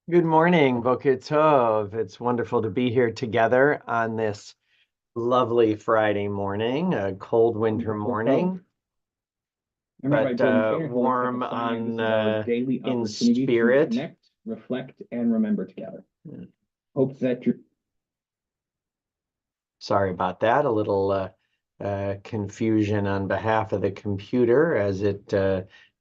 Good morning, Boker Tov. It's wonderful to be here together on this lovely Friday morning, a cold winter Boker Tov. morning, I'm Rabbi but Jordan Kader, Holy Temple warm Sinai. This on is our daily in opportunity to spirit. connect, reflect, and remember together. Hope that you're Sorry about that. A little confusion on behalf of the computer as it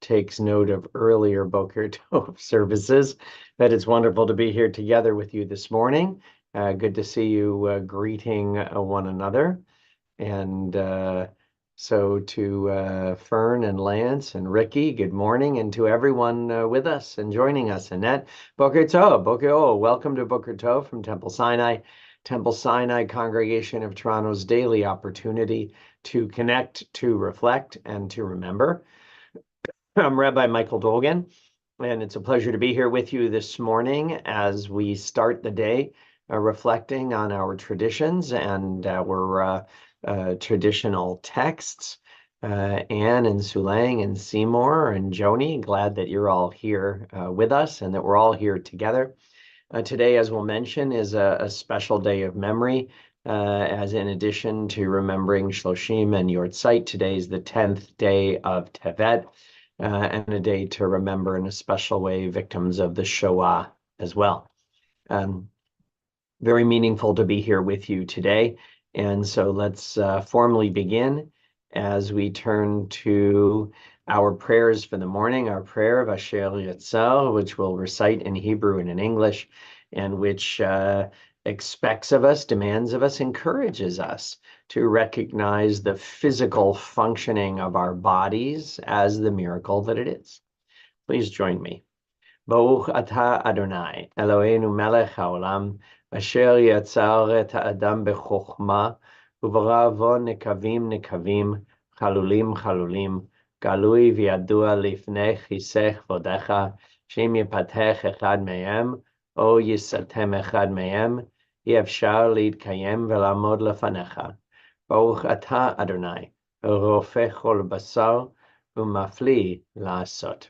takes note of earlier Boker Tov services. But it's wonderful to be here together with you this morning. Good to see you greeting one another. And so to Fern and Lance and Ricky, good morning. And to everyone with us and joining us. Annette, Boker Tov, welcome to Boker Tov from Temple Sinai. Temple Sinai Congregation of Toronto's daily opportunity to connect, to reflect, and to remember. I'm Rabbi Michael Dolgan, and it's a pleasure to be here with you this morning as we start the day reflecting on our traditions and our traditional texts. Anne and Sulang and Seymour and Joni, glad that you're all here with us and that we're all here together. Today, as we'll mention, is a special day of memory, as in addition to remembering Shloshim and yahrzeit, today is the 10th day of Tevet, and a day to remember in a special way victims of the Shoah as well. Very meaningful to be here with you today. And so let's formally begin as we turn to our prayers for the morning, our prayer of Asher Yatzel, which we'll recite in Hebrew and in English, and which expects of us, demands of us, encourages us to recognize the physical functioning of our bodies as the miracle that it is. Please join me. Baruch atah Adonai, Eloheinu melech haolam, asher yatzar et ha'adam bechokma, ubarah bo nekavim nekavim, chalulim chalulim, galui v'yadua lifnei chisech vodecha, shem yipatech echad mehem, o yisatem echad mehem, yefshar להתקיים ולעמוד לפניך. ברוך אתה אדוני, רופא כל בשר, ומפליא לעשות.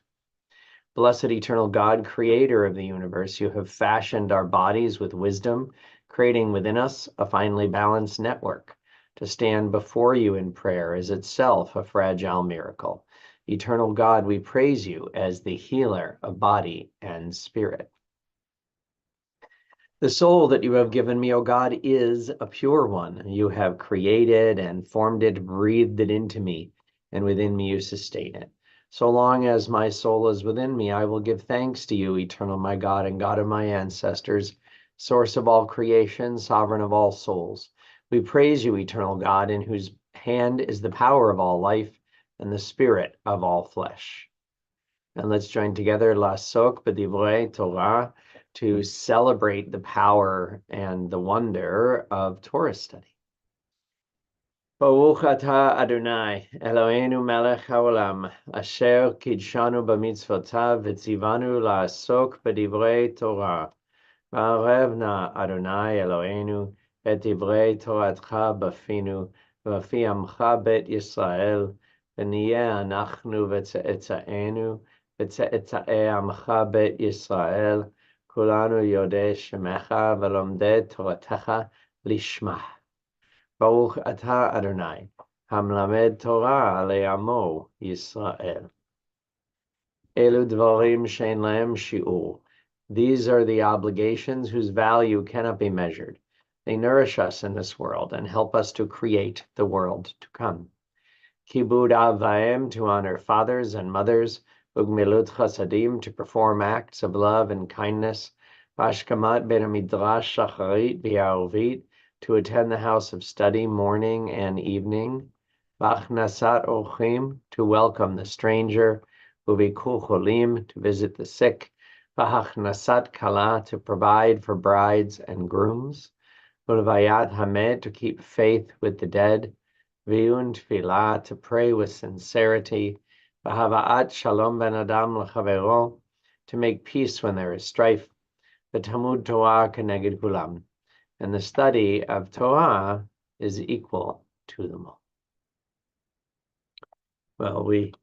Blessed eternal God, creator of the universe, you have fashioned our bodies with wisdom, creating within us a finely balanced network. To stand before you in prayer is itself a fragile miracle. Eternal God, we praise you as the healer of body and spirit. The soul that you have given me, O God, is a pure one. You have created and formed it, breathed it into me, and within me you sustain it. So long as my soul is within me, I will give thanks to you, eternal my God and God of my ancestors, source of all creation, sovereign of all souls. We praise you, eternal God, in whose hand is the power of all life and the spirit of all flesh. And let's join together, Lasok b'divrei Torah, to celebrate the power and the wonder of Torah study. Baruch atah Adonai, Eloheinu melech haolam, asher kidshanu b'mitzvotav v'tzivanu la'asok b'divrei Torah. Va'arev na Adonai Eloheinu et divrei Toratcha b'finu, v'fi amcha bet Yisrael, v'niyeh anachnu v'tze'etzaenu, וצאצאי עמך בית ישראל, כולנו יודעי שמך ולומדי תורתך לשמה. ברוך אתה אדוני, המלמד תורה לעמו ישראל. אלו דברים שאין להם שיעור. These are the obligations whose value cannot be measured. They nourish us in this world and help us to create the world to come. Kibud av v'em, to honor fathers and mothers, ugmilut chasadim, to perform acts of love and kindness, bashkamat ben midrash shacharit v'yarvit, to attend the house of study morning and evening, bachnasat ochim, to welcome the stranger, ubikur cholim, to visit the sick, bahachnasat kala, to provide for brides and grooms, ulvayat hamed, to keep faith with the dead, V'yun tefillah, to pray with sincerity, v'hava'at shalom ben adam l'chavero, to make peace when there is strife, v'tamud Torah keneged kulam, and the study of Torah is equal to them all. Well, we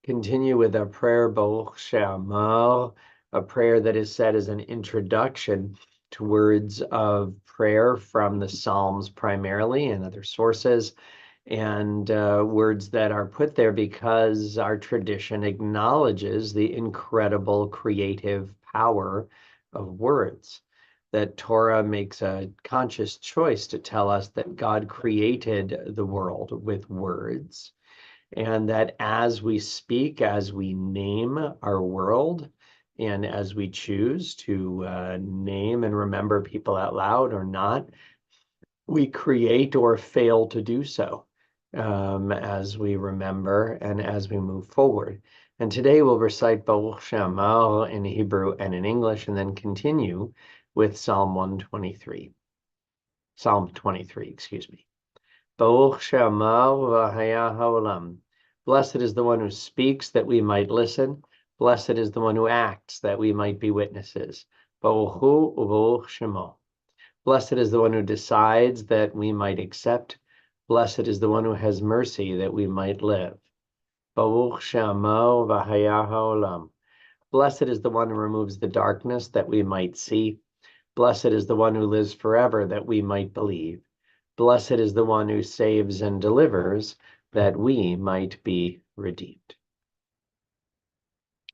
continue with our prayer, Baruch she'amar, a prayer that is said as an introduction to words of prayer from the Psalms primarily and other sources, and words that are put there because our tradition acknowledges the incredible creative power of words. That Torah makes a conscious choice to tell us that God created the world with words, and that as we speak, as we name our world, and as we choose to name and remember people out loud or not, we create or fail to do so as we remember and as we move forward. And today we'll recite Baruch She'amar in Hebrew and in English, and then continue with Psalm 123. Psalm 23, excuse me. Baruch She'amar v'haya ha'olam. Blessed is the one who speaks that we might listen. Blessed is the one who acts that we might be witnesses. Baruch hu u'baruch shemo. Blessed is the one who decides that we might accept. Blessed is the one who has mercy that we might live. Baruch she'amar v'haya ha'olam. Blessed is the one who removes the darkness that we might see. Blessed is the one who lives forever that we might believe. Blessed is the one who saves and delivers that we might be redeemed.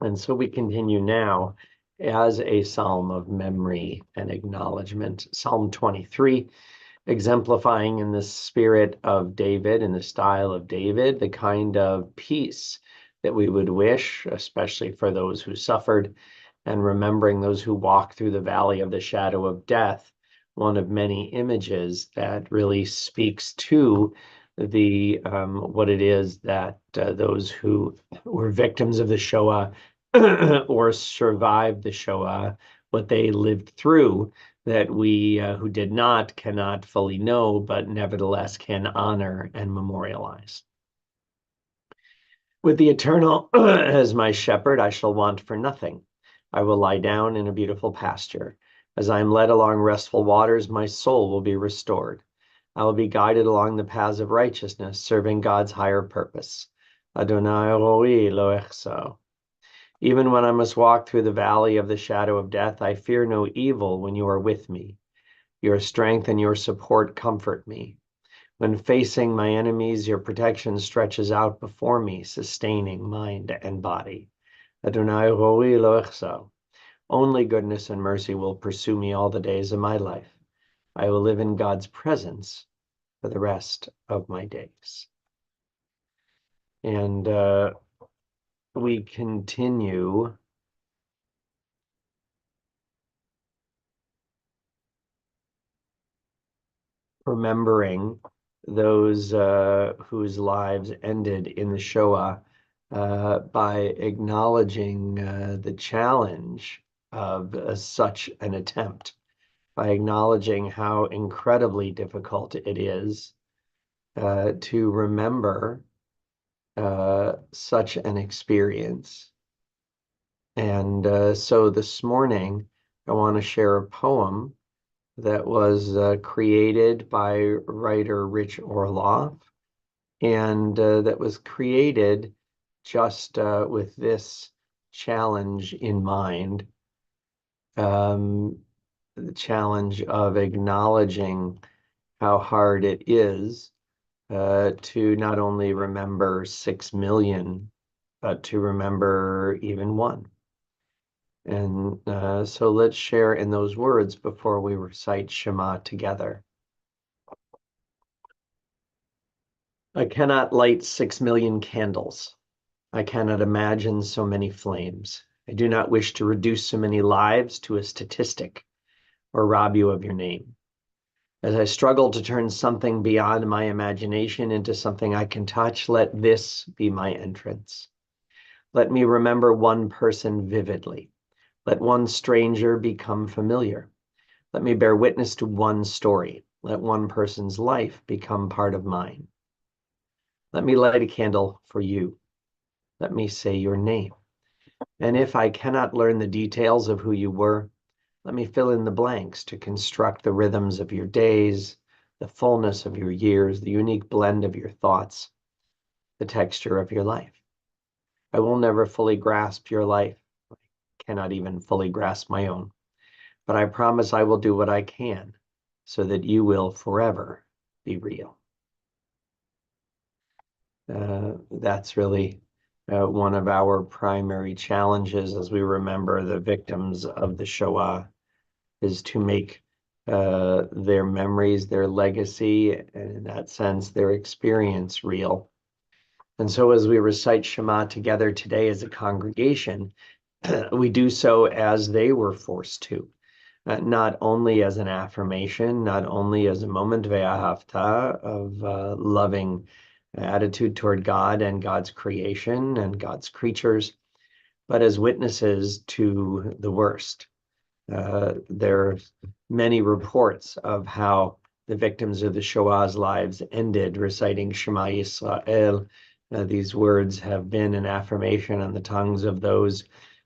And so we continue now as a psalm of memory and acknowledgement. Psalm 23, exemplifying in the spirit of David, in the style of David, the kind of peace that we would wish, especially for those who suffered, and remembering those who walk through the valley of the shadow of death, one of many images that really speaks to the what it is that those who were victims of the Shoah or survived the Shoah, what they lived through, that we who did not cannot fully know, but nevertheless can honor and memorialize. With the Eternal as my shepherd, I shall want for nothing. I will lie down in a beautiful pasture. As I am led along restful waters, my soul will be restored. I will be guided along the paths of righteousness, serving God's higher purpose. Adonai roi lo echso. Even when I must walk through the valley of the shadow of death, I fear no evil when you are with me. Your strength and your support comfort me. When facing my enemies, your protection stretches out before me, sustaining mind and body. Adonai roi lo echso. Only goodness and mercy will pursue me all the days of my life. I will live in God's presence for the rest of my days. And we continue remembering those whose lives ended in the Shoah by acknowledging the challenge of such an attempt, by acknowledging how incredibly difficult it is to remember such an experience. And so this morning, I want to share a poem that was created by writer Rich Orloff, and that was created just with this challenge in mind, the challenge of acknowledging how hard it is to not only remember 6 million, but to remember even one. And so let's share in those words before we recite Shema together. I cannot light 6 million candles. I cannot imagine so many flames. I do not wish to reduce so many lives to a statistic or rob you of your name. As I struggle to turn something beyond my imagination into something I can touch, let this be my entrance. Let me remember one person vividly. Let one stranger become familiar. Let me bear witness to one story. Let one person's life become part of mine. Let me light a candle for you. Let me say your name. And if I cannot learn the details of who you were, let me fill in the blanks to construct the rhythms of your days, the fullness of your years, the unique blend of your thoughts, the texture of your life. I will never fully grasp your life. I cannot even fully grasp my own. But I promise I will do what I can so that you will forever be real. That's really one of our primary challenges as we remember the victims of the Shoah, is to make their memories, their legacy, and in that sense, their experience real. And so as we recite Shema together today as a congregation, we do so as they were forced to, not only as an affirmation, not only as a moment ve'ahavta of loving attitude toward God and God's creation and God's creatures, but as witnesses to the worst. There are many reports of how the victims of the Shoah's lives ended reciting Shema Yisrael. These words have been an affirmation on the tongues of those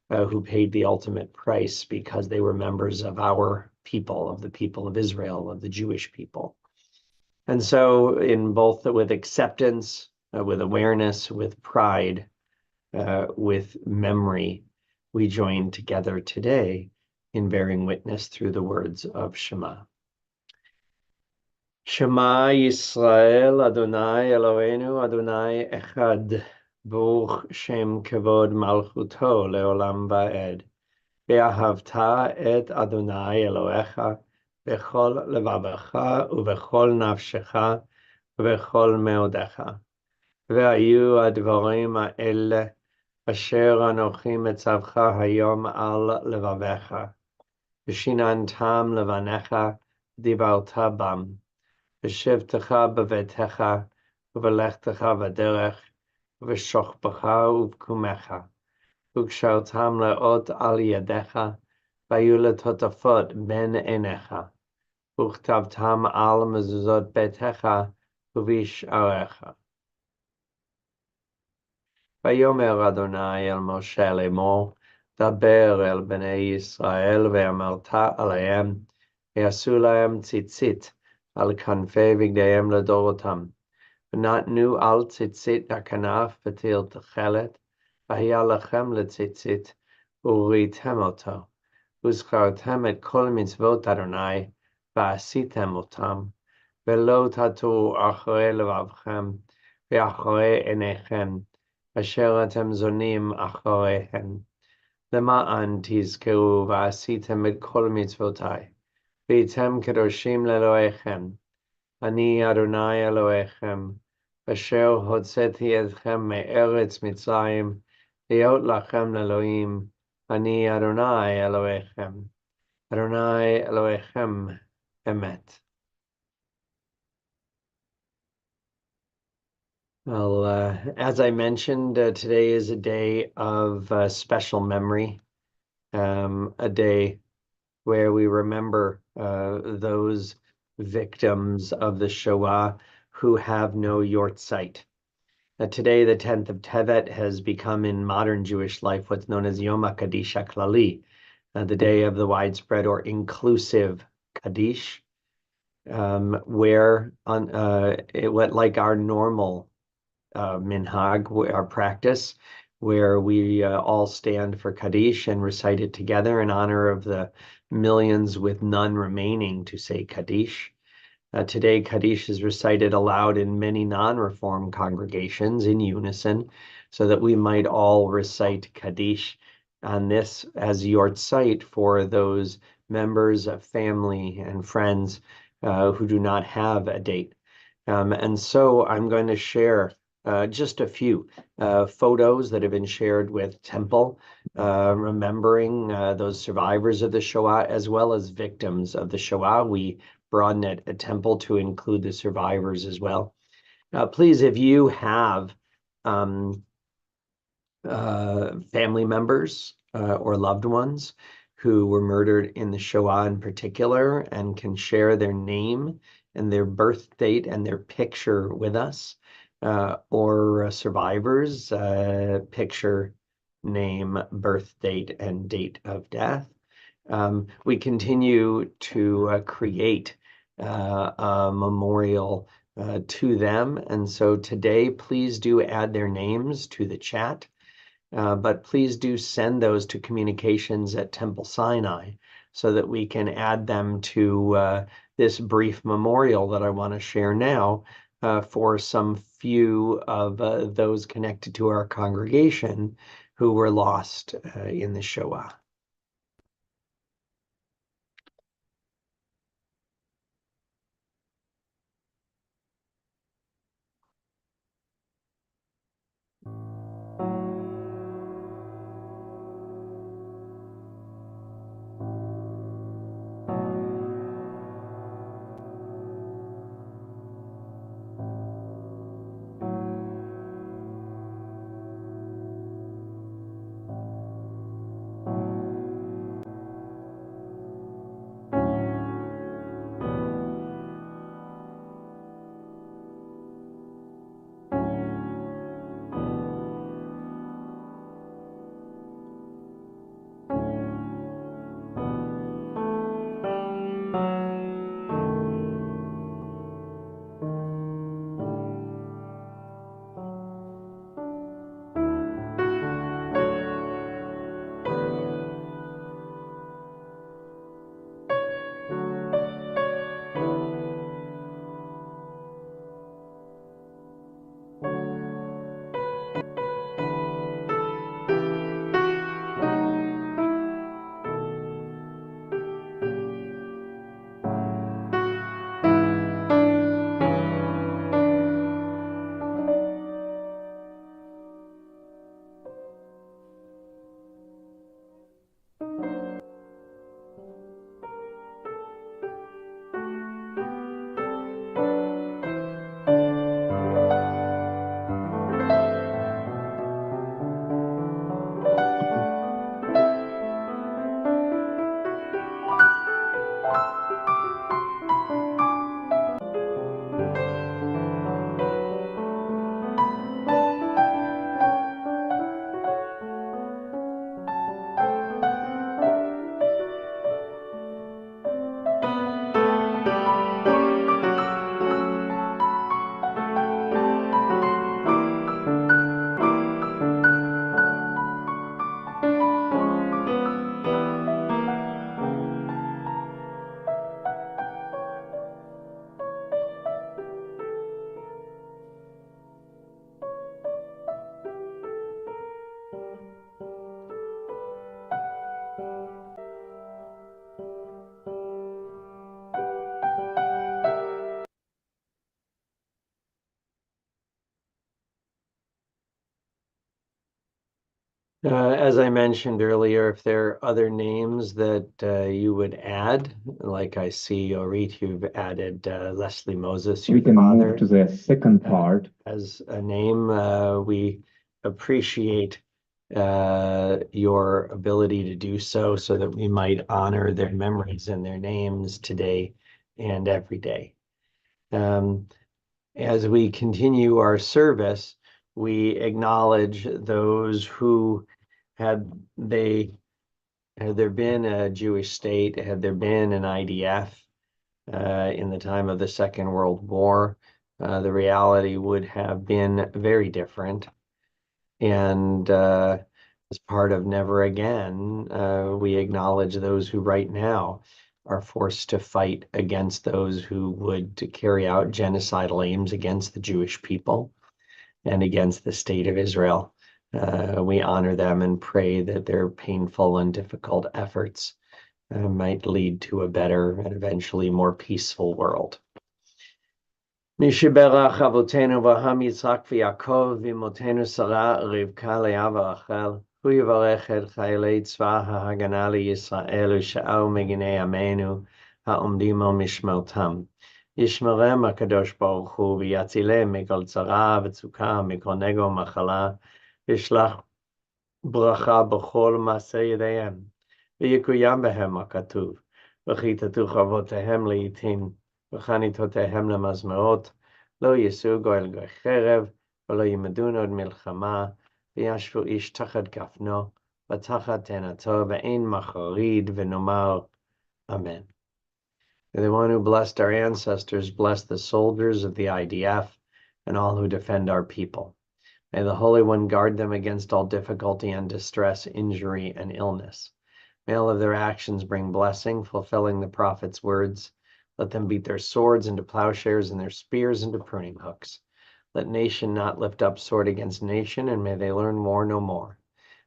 who paid the ultimate price because they were members of our people, of the people of Israel, of the Jewish people. And so in both with acceptance, with awareness, with pride, with memory, we join together today in bearing witness through the words of Shema. Shema Yisrael, Adonai Eloheinu, Adonai Echad, Baruch Shem Kavod Malchuto Leolam Va'ed. Ve'ahavta et Adonai Elohecha, bechol levavecha, ubechol nafshecha, ubechol meodecha. Ve'ayu advarim ha'ele, asher anochi metzavcha hayom al levavecha. V'shinantam levanecha, divarta bam. V'shivtecha bevetecha, uvelechtecha v'derech, v'shochbecha uvkumecha. Ukshartam le'ot al yadecha, v'ayu letotafot ben enecha. Uchtavtam al mezuzot betecha, uvish'arecha. ויאמר אדוני אל משה לאמור, דבר אל בני ישראל ואמרת עליהם, ויעשו להם ציצית על כנפי בגדיהם לדורותם. ונתנו על ציצית הכנף ותיל תכלת, והיה לכם לציצית, וראיתם אותו. וזכרתם את כל מצוות אדוני, ועשיתם אותם, ולא תטעו אחרי לבבכם, ואחרי עיניכם, אשר אתם זונים אחריהם, למען תזכרו ועשיתם את כל מצוותיי, והייתם קדושים לאלוהיכם, אני אדוני אלוהיכם, אשר הוצאתי אתכם מארץ מצרים, להיות לכם לאלוהים, אני אדוני אלוהיכם, אדוני אלוהיכם אמת. Well, as I mentioned, today is a day of special memory, a day where we remember those victims of the Shoah who have no yahrzeit. Today, the 10th of Tevet, has become in modern Jewish life what's known as Yom Kaddish HaKlali, the day of the widespread or inclusive Kaddish, where like our normal minhag, our practice, where we all stand for Kaddish and recite it together in honor of the millions with none remaining to say Kaddish. Today, Kaddish is recited aloud in many non-Reform congregations in unison, so that we might all recite Kaddish on this as yahrzeit for those members of family and friends who do not have a date. And so I'm going to share just a few photos that have been shared with Temple, remembering those survivors of the Shoah as well as victims of the Shoah. We broaden it at Temple to include the survivors as well. Please, if you have family members or loved ones who were murdered in the Shoah in particular and can share their name and their birth date and their picture with us, or survivors, picture, name, birth date, and date of death. We continue to create a memorial to them. And so today, please do add their names to the chat. but please do send those to communications at Temple Sinai so that we can add them to this brief memorial that I want to share now for some few of those connected to our congregation who were lost in the Shoah. As I mentioned earlier, if there are other names that you would add, like I see, Orit, you've added Leslie Moses, your We can father, move to the second part. as a name. We appreciate your ability to do so that we might honor their memories and their names today and every day. As we continue our service, we acknowledge those who had there been a Jewish state, had there been an IDF in the time of the Second World War, the reality would have been very different. And as part of Never Again, we acknowledge those who right now are forced to fight against those who would carry out genocidal aims against the Jewish people and against the state of Israel. We honor them and pray that their painful and difficult efforts might lead to a better and eventually more peaceful world. Mishiberach Avotenu Avraham Yitzchak v'Yaakov v'imotenu Sarah Rivka Leah v'Rachel hu yivarech et chayalei tzva ha'hagana liYisrael u'sha'ar meginei Amenu ha'omdim al mishmertam. ישמרם הקדוש ברוך הוא ויצילם מכל צרה וצוקה, מכל נגע ומחלה, וישלח ברכה בכל מעשה ידיהם, ויקוים בהם הכתוב, וכיתתו חרבותיהם לעתים, וחניתותיהם למזמרות, לא יישאו גוי לגוי חרב, ולא ילמדון עוד מלחמה, וישבו איש תחת גפנו, ותחת תאנתו, ואין מחריד, ונאמר אמן. The one who blessed our ancestors, bless the soldiers of the IDF and all who defend our people. May the Holy One guard them against all difficulty and distress, injury and illness. May all of their actions bring blessing, fulfilling the prophet's words. Let them beat their swords into plowshares and their spears into pruning hooks. Let nation not lift up sword against nation, and may they learn war no more.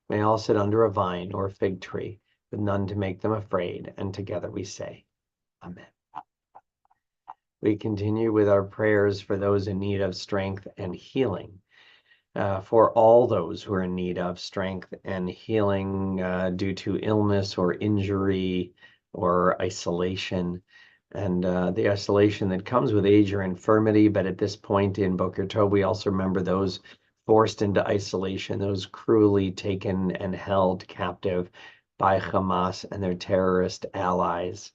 May all sit under a vine or a fig tree, with none to make them afraid, and together we say, Amen. We continue with our prayers for those in need of strength and healing. For all those who are in need of strength and healing due to illness or injury or isolation, and the isolation that comes with age or infirmity. But at this point in Boker Tov, we also remember those forced into isolation, those cruelly taken and held captive by Hamas and their terrorist allies,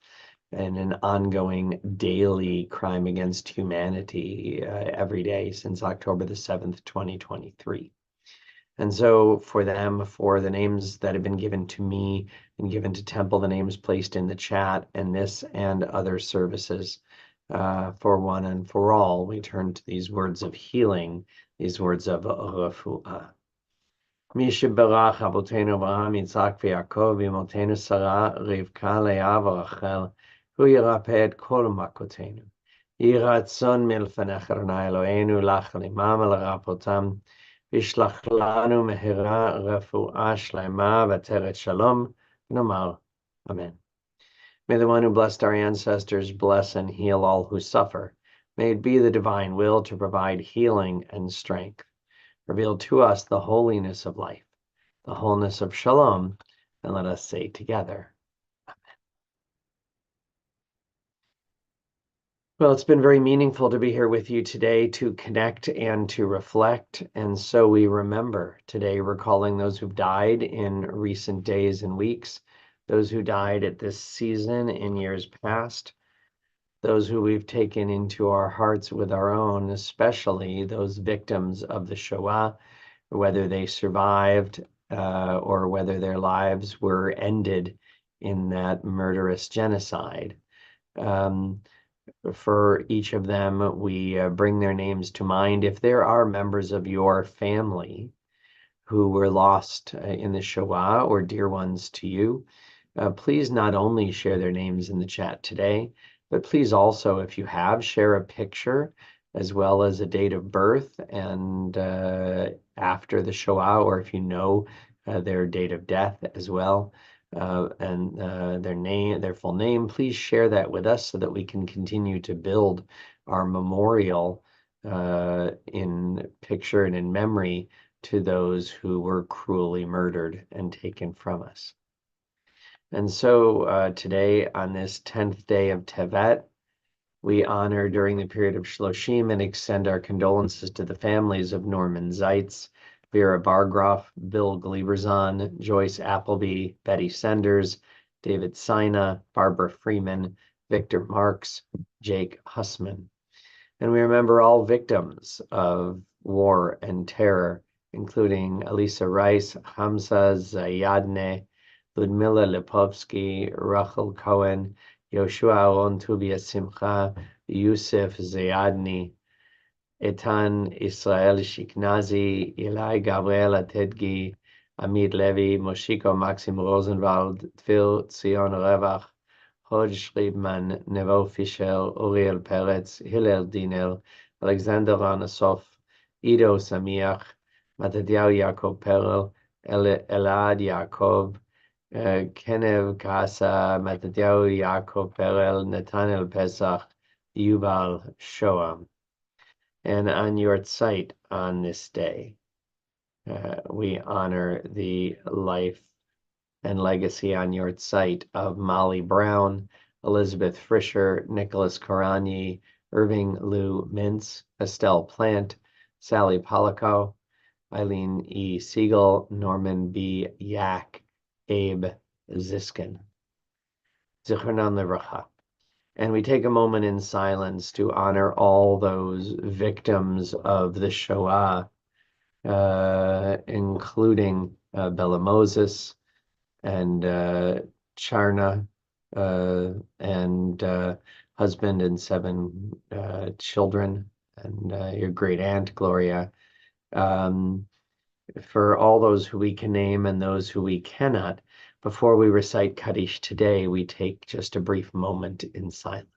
and an ongoing daily crime against humanity every day since October the 7th, 2023. And so for them, for the names that have been given to me and given to Temple, the names placed in the chat, and this and other services, for one and for all, we turn to these words of healing, these words of refuah. מי שברך אבותינו אברהם, יצחק ויעקב, ואמותינו שרה, רבקה, לאה ורחל, הוא ירפא את כל מכותינו. יהי רצון מלפניך, אדוני אלוהינו, לך עמם לרפאותם, וישלח לנו מהרה רפואה שלמה ותרת שלום, ונאמר, Amen. May the one who blessed our ancestors bless and heal all who suffer. May it be the divine will to provide healing and strength. Reveal to us the holiness of life, the wholeness of shalom, and let us say together, Amen. Well, it's been very meaningful to be here with you today to connect and to reflect. And so we remember today, recalling those who've died in recent days and weeks, those who died at this season in years past, those who we've taken into our hearts with our own, especially those victims of the Shoah, whether they survived or whether their lives were ended in that murderous genocide. For each of them, we bring their names to mind. If there are members of your family who were lost in the Shoah or dear ones to you, please not only share their names in the chat today, but please also, if you have, share a picture as well as a date of birth and after the Shoah, or if you know their date of death as well, and their name, their full name. Please share that with us so that we can continue to build our memorial in picture and in memory to those who were cruelly murdered and taken from us. And so today, on this 10th day of Tevet, we honor during the period of Shloshim and extend our condolences to the families of Norman Zeitz, Vera Bargroff, Bill Gleberzon, Joyce Appleby, Betty Senders, David Sina, Barbara Freeman, Victor Marks, Jake Hussman. And we remember all victims of war and terror, including Elisa Rice, Hamza Zayadne, Ludmila Lipovsky, Rachel Cohen, Yoshua Aron Tuvia Simcha, Yusuf Zayadni, Etan Israel Shiknazi, Eli Gabriel Atedgi, Amit Levi, Moshiko Maxim Rosenwald, Tvil Zion Revach, Hodge Schriebman, Nevo Fischer, Uriel Peretz, Hillel Dinel, Alexander Anasoff, Ido Samiach, Matadyahu Yaakov Perel, Elad Yaakov, Kenev Kasa, Matadyahu Yaakov Perel, Nathaniel Pesach, Yuval Shoah. And on yahrzeit on this day, we honor the life and legacy on yahrzeit of Molly Brown, Elizabeth Frischer, Nicholas Karani, Irving Lou Mintz, Estelle Plant, Sally Pollico, Eileen E. Siegel, Norman B. Yak, Abe Ziskin. Zichronan Livracha. And we take a moment in silence to honor all those victims of the Shoah, including Bella Moses and Charna, and husband and 7 children, and your great aunt, Gloria, For all those who we can name and those who we cannot, before we recite Kaddish today, we take just a brief moment in silence.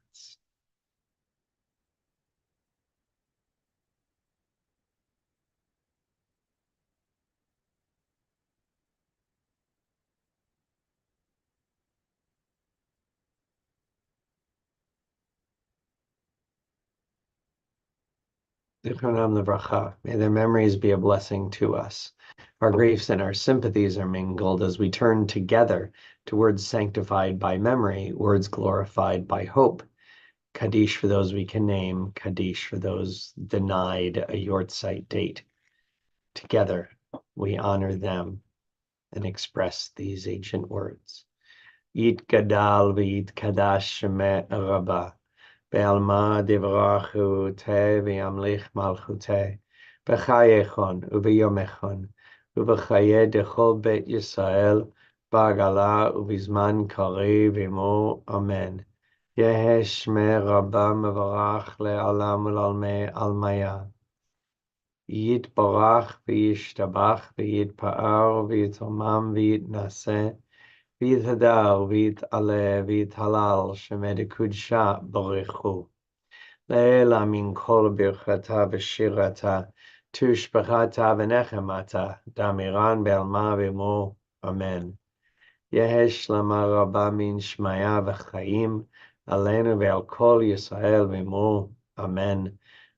Zichronam Livracha. May their memories be a blessing to us. Our griefs and our sympathies are mingled as we turn together to words sanctified by memory, words glorified by hope. Kaddish for those we can name, Kaddish for those denied a yahrzeit date. Together, we honor them and express these ancient words. Yitgadal v'yitkadash shemeh rabbah. בעלמא דברכותי וימליך מלכותי, בחייכון וביומכון, ובחיי דכל בית ישראל, בעגלה ובזמן קריב עמו, אמן. יהא שמי רבה מברך לעולם ולעולמי עלמיה. יתברך וישתבח ויתפאר ויתרומם ויתנשא, ויתהדר ויתעלה ויתהלל שמי דקודשה ברכו. לעילא מן כל ברכתה ושירתה, תושבחתה ונחמתה, דמירן בעלמא ועמו, אמן. יהא שלמה רבה מן שמיה וחיים, עלינו ועל כל ישראל ועמו, אמן.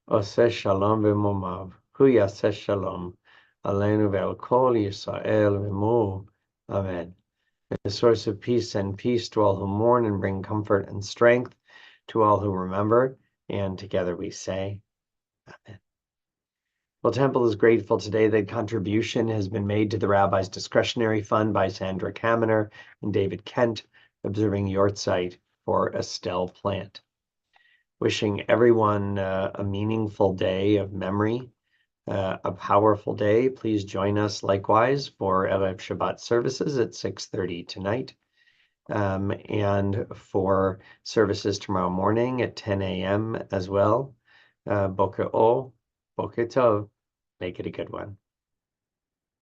עושה שלום ומומיו, הוא יעשה שלום, עלינו ועל כל ישראל ועמו, amen. The source of peace, and peace to all who mourn, and bring comfort and strength to all who remember. And together we say, amen. Well, Temple is grateful today that contribution has been made to the Rabbi's Discretionary Fund by Sandra Kaminer and David Kent, observing yahrzeit for Estelle Plant. Wishing everyone a meaningful day of memory, a powerful day. Please join us likewise for Erev Shabbat services at 6:30 tonight, and for services tomorrow morning at 10 a.m. as well. Boker Tov, Make it a good one.